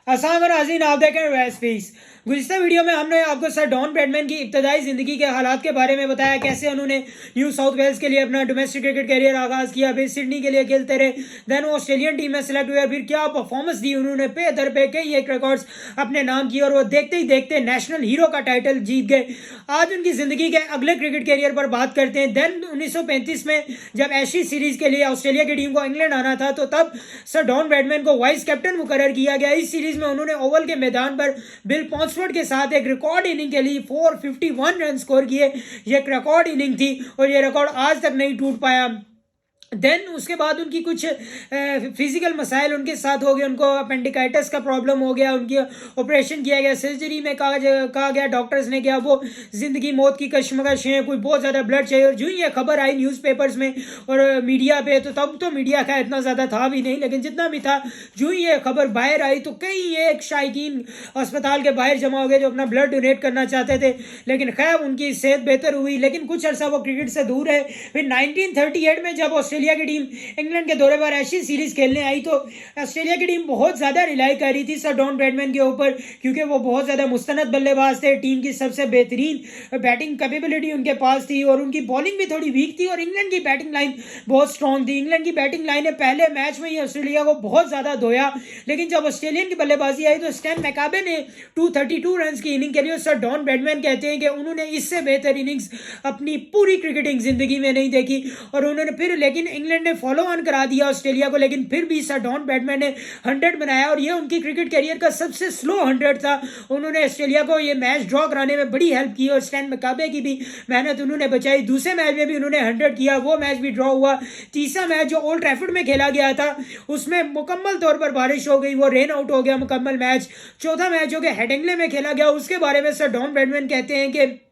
अस्सलाम नाज़रीन, आप देख रहे हैं वेस्ट पीस। गुज़िश्ता वीडियो में हमने आपको सर डॉन ब्रैडमैन की इब्तदाई ज़िंदगी के हालात के बारे में बताया, कैसे उन्होंने न्यू साउथ वेल्स के लिए अपना डोमेस्टिक क्रिकेट करियर आगाज़ किया, फिर सिडनी के लिए खेलते रहे, देन वो ऑस्ट्रेलियन टीम में सेलेक्ट हुए, फिर क्या परफॉर्मेंस दी उन्होंने, पे दर पे कई एक रिकॉर्ड्स अपने नाम किए और वो देखते ही देखते नेशनल हीरो का टाइटल जीत गए। आज उनकी ज़िंदगी के अगले क्रिकेट करियर पर बात करते हैं। देन 1935 में जब एशेज सीरीज़ के लिए ऑस्ट्रेलिया की टीम को इंग्लैंड आना था, तो तब सर डॉन ब्रैडमैन को वाइस कैप्टन मुकर्रर किया गया। इस सीरीज में उन्होंने ओवल के मैदान पर बिल पॉन्सवर्थ के साथ एक रिकॉर्ड इनिंग के लिए 451 रन स्कोर किए। ये एक रिकॉर्ड इनिंग थी और ये रिकॉर्ड आज तक नहीं टूट पाया। देन उसके बाद उनकी कुछ फिजिकल मसाइल उनके साथ हो गए, उनको अपेंडिकाइटिस का प्रॉब्लम हो गया, उनकी ऑपरेशन किया गया, सर्जरी में कहा गया डॉक्टर्स ने क्या वो ज़िंदगी मौत की कश्मकश है, कोई बहुत ज़्यादा ब्लड चाहिए। और जो ही ये खबर आई न्यूज़पेपर्स में और मीडिया पे, तो तब तो मीडिया का इतना ज़्यादा था भी नहीं, लेकिन जितना भी था, जो ही ये खबर बाहर आई तो कई एक शायकीन अस्पताल के बाहर जमा हो गए जो अपना ब्लड डोनेट करना चाहते थे। लेकिन खैर उनकी सेहत बेहतर हुई, लेकिन कुछ अर्सा वो क्रिकेट से दूर है। फिर 1938 में जब ऑस्ट्रेलिया की टीम इंग्लैंड के दौरे पर एशेज सीरीज खेलने आई, तो ऑस्ट्रेलिया की टीम बहुत ज्यादा रिलाई कर रही थी सर डॉन ब्रैडमैन के ऊपर, क्योंकि वो बहुत ज्यादा मुस्तनद बल्लेबाज थे, टीम की सबसे बेहतरीन बैटिंग कैपेबिलिटी उनके पास थी और उनकी बॉलिंग भी थोड़ी वीक थी और इंग्लैंड की बैटिंग लाइन बहुत स्ट्रांग थी। इंग्लैंड की बैटिंग लाइन ने पहले मैच में ही ऑस्ट्रेलिया को बहुत ज्यादा धोया, लेकिन जब ऑस्ट्रेलियन की बल्लेबाजी आई तो स्टैन मैकाबे ने 232 रन की इनिंग खेली और सर डॉन ब्रैडमैन कहते हैं कि उन्होंने इससे बेहतर इनिंग्स अपनी पूरी क्रिकेटिंग जिंदगी में नहीं देखी। और उन्होंने फिर लेकिन इंग्लैंड ने फॉलो ऑन करा दिया ऑस्ट्रेलिया को, लेकिन फिर भी सर डॉन ब्रैडमैन ने 100 बनाया और ये उनकी क्रिकेट करियर का सबसे स्लो 100 था। उन्होंने ऑस्ट्रेलिया को ये मैच ड्रॉ कराने में बड़ी हेल्प की और स्टैन मैकाबे की भी मेहनत उन्होंने बचाई। दूसरे मैच में भी उन्होंने 100 किया, वो मैच भी ड्रॉ हुआ। तीसरा मैच जो ओल्ड ट्रैफर्ड में खेला गया था उसमें मुकम्मल तौर पर बारिश हो गई, वो रेन आउट हो गया मुकम्मल मैच। चौथा मैच जो कि हेडिंग्ले में खेला गया, उसके बारे में सर डॉन ब्रैडमैन कहते हैं कि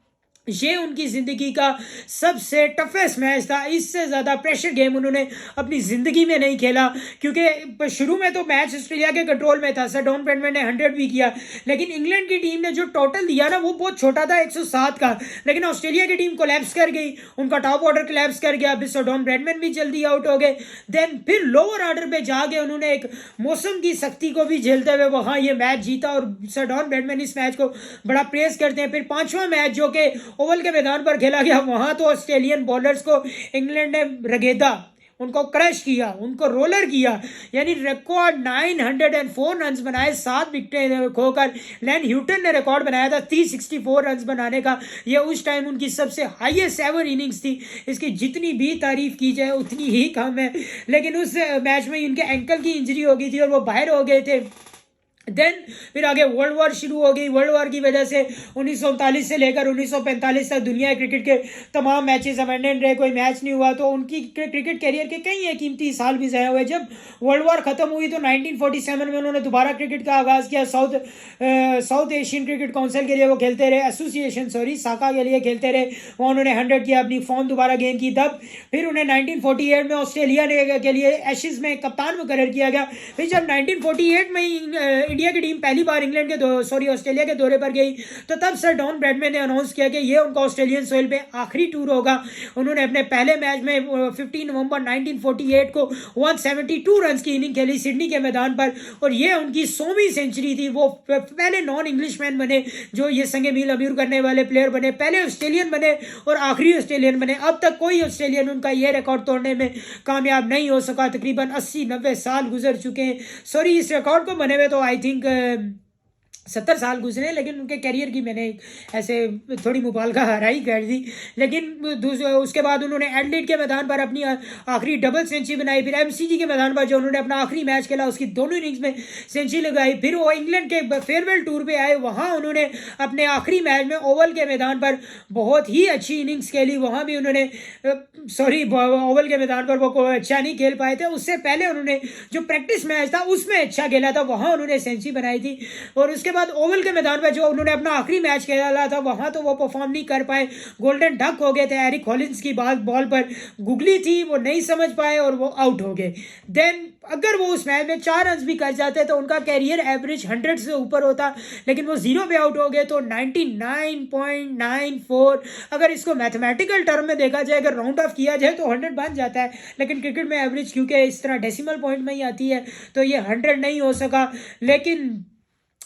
ये उनकी ज़िंदगी का सबसे टफेस्ट मैच था। इससे ज़्यादा प्रेशर गेम उन्होंने अपनी ज़िंदगी में नहीं खेला, क्योंकि शुरू में तो मैच ऑस्ट्रेलिया के कंट्रोल में था। सर डॉन ब्रैडमैन ने 100 भी किया, लेकिन इंग्लैंड की टीम ने जो टोटल दिया ना वो बहुत छोटा था, 107 का। लेकिन ऑस्ट्रेलिया की टीम कोलैप्स कर गई, उनका टॉप ऑर्डर कोलैप्स कर गया, फिर सर डॉन ब्रैडमैन भी जल्दी आउट हो गए। देन फिर लोअर ऑर्डर पे जाके उन्होंने एक मौसम की सख्ती को भी झेलते हुए वहाँ ये मैच जीता और सर डॉन ब्रैडमैन इस मैच को बड़ा प्रेस करते हैं। फिर पांचवा मैच जो कि ओवल के मैदान पर खेला गया, वहां तो ऑस्ट्रेलियन बॉलर्स को इंग्लैंड ने रगेदा, उनको क्रश किया, उनको रोलर किया, यानी रिकॉर्ड 904 रन बनाए 7 विकेटें खोकर। लैन ह्यूटन ने रिकॉर्ड बनाया था 364 रन बनाने का। ये उस टाइम उनकी सबसे हाईएस्ट एवर इनिंग्स थी। इसकी जितनी भी तारीफ की जाए उतनी ही कम है। लेकिन उस मैच में इनके एंकल की इंजरी हो गई थी और वो बाहर हो गए थे। देन फिर आगे वर्ल्ड वॉर शुरू हो गई। वर्ल्ड वॉर की वजह से 1939 से लेकर 1945 तक दुनिया क्रिकेट के तमाम मैचेस अबेंडन रहे, कोई मैच नहीं हुआ। तो उनकी क्रिकेट करियर के कई कीमती साल भी ज़ाया हुए। जब वर्ल्ड वॉर ख़त्म हुई तो 1947 में उन्होंने दोबारा क्रिकेट का आगाज़ किया। साउथ एशियन क्रिकेट काउंसिल के लिए वो खेलते रहे, एसोसिएशन साका के लिए खेलते रहे। वहाँ उन्होंने 100 किया, अपनी फॉर्म दोबारा गेन की। तब फिर उन्हें 1948 में ऑस्ट्रेलिया के लिए एशेज में कप्तान मुकर्रर किया गया। फिर जब 1948 में इंडिया की टीम पहली बार इंग्लैंड के ऑस्ट्रेलिया के दौरे पर गई, तो तब सर डॉन ब्रैडमैन ने अनाउंस किया कि ये उनका ऑस्ट्रेलियन सोइल पे आखिरी टूर होगा। उन्होंने अपने पहले मैच में 15 नवंबर 1948 को 172 रन की इनिंग खेली सिडनी के मैदान पर और ये उनकी 100वीं सेंचुरी थी। वो पहले नॉन इंग्लिशमैन बने जो ये संगे मील अमीर करने वाले प्लेयर बने, पहले ऑस्ट्रेलियन बने और आखिरी ऑस्ट्रेलियन बने। अब तक कोई ऑस्ट्रेलियन उनका ये रिकॉर्ड तोड़ने में कामयाब नहीं हो सका। तकरीबन 80-90 साल गुजर चुके हैं। सॉरी, इस रिकॉर्ड को बने हुए तो आई थिंक 70 साल गुजरे, लेकिन उनके करियर की मैंने ऐसे थोड़ी मुबालगा हराई कर दी। लेकिन उसके बाद उन्होंने एडलेड के मैदान पर अपनी आखिरी डबल सेंचुरी बनाई। फिर एमसीजी के मैदान पर जो उन्होंने अपना आखिरी मैच खेला उसकी दोनों इनिंग्स में सेंचुरी लगाई। फिर वो इंग्लैंड के फेयरवेल टूर पे आए, वहाँ उन्होंने अपने आखिरी मैच में ओवल के मैदान पर बहुत ही अच्छी इनिंग्स खेली। वहाँ भी उन्होंने ओवल के मैदान पर वो अच्छा नहीं खेल पाए थे। उससे पहले उन्होंने जो प्रैक्टिस मैच था उसमें अच्छा खेला था, वहाँ उन्होंने सेंचुरी बनाई थी। और उसके बाद ओवल के मैदान पर जो उन्होंने अपना आखिरी मैच खेला था वहां तो वो परफॉर्म नहीं कर पाए, गोल्डन डक हो गए थे। एरिक हॉलिन्स की बॉल पर गुगली थी, वो नहीं समझ पाए और वो आउट हो गए। देन अगर वो उस मैच में 4 रन भी कर जाते तो उनका कैरियर एवरेज 100 से ऊपर होता, लेकिन वो 0 पे आउट हो गए। तो 99.94, अगर इसको मैथमेटिकल टर्म में देखा जाए, अगर राउंड ऑफ किया जाए तो 100 बन जाता है, लेकिन क्रिकेट में एवरेज क्योंकि इस तरह डेसिमल पॉइंट में ही आती है तो ये 100 नहीं हो सका। लेकिन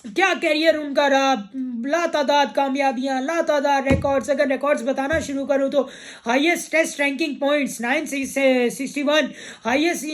क्या कैरियर उनका रहा, लातादाद कामयाबियां, लातादाद रिकॉर्ड्स। अगर रिकॉर्ड्स बताना शुरू करूं तो highest test ranking points 961, highest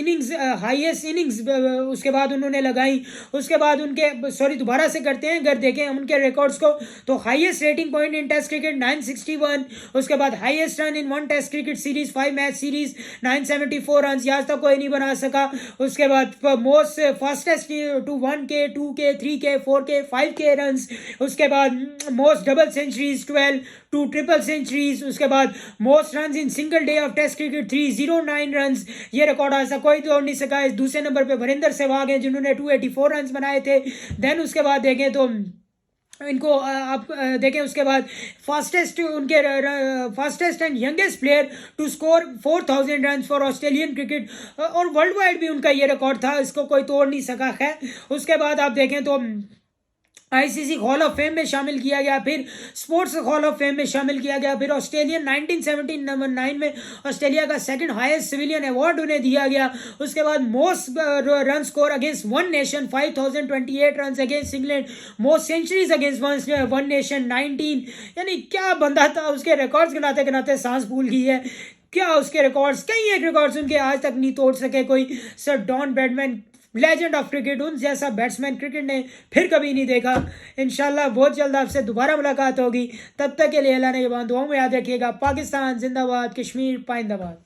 innings उसके बाद उन्होंने लगाई। उसके बाद उनके सॉरी दोबारा से करते हैं, अगर देखें उनके रिकॉर्ड्स को तो highest rating point in test cricket 961, उसके बाद highest run in one test cricket series 5 match series 974 run, आज तक कोई नहीं बना सका। उसके बाद most fastest to 1K 2K 3K 4K 5K run. उसके बाद most double centuries 12 two triple centuries. उसके बाद most run in single day of test cricket 309 run, ये रिकॉर्ड ऐसा कोई तोड़ नहीं सका। इस दूसरे नंबर पे वरिंदर सहवाग हैं जिन्होंने 284 रन बनाए थे। देन उसके बाद देखें तो इनको आप देखें, उसके बाद fastest and youngest player to score 4000 run for Australian cricket, और वर्ल्ड वाइड भी उनका ये रिकॉर्ड था, इसको कोई तोड़ नहीं सका है। उसके बाद आप देखें तो आईसीसी हॉल ऑफ फेम में शामिल किया गया, फिर स्पोर्ट्स हॉल ऑफ फेम में शामिल किया गया, फिर ऑस्ट्रेलियन 1979 में ऑस्ट्रेलिया का सेकंड हाईएस्ट सिविलियन अवार्ड उन्हें दिया गया। उसके बाद most run score against one nation 5028 run against England, most centuries against one nation 19। यानी क्या बंदा था, उसके रिकॉर्ड्स गिनाते गिनाते सांस भूल गई है। क्या उसके रिकॉर्ड्स, कई एक रिकॉर्ड्स उनके आज तक नहीं तोड़ सके कोई। Sir Don Bradman, legend of cricket, उन जैसा बैट्समैन क्रिकेट ने फिर कभी नहीं देखा। इंशाल्लाह बहुत जल्द आपसे दोबारा मुलाकात होगी, तब तक के लिए अल्लाह ने ये बात दुआओं में याद रखिएगा। पाकिस्तान जिंदाबाद, कश्मीर पाइंदाबाद।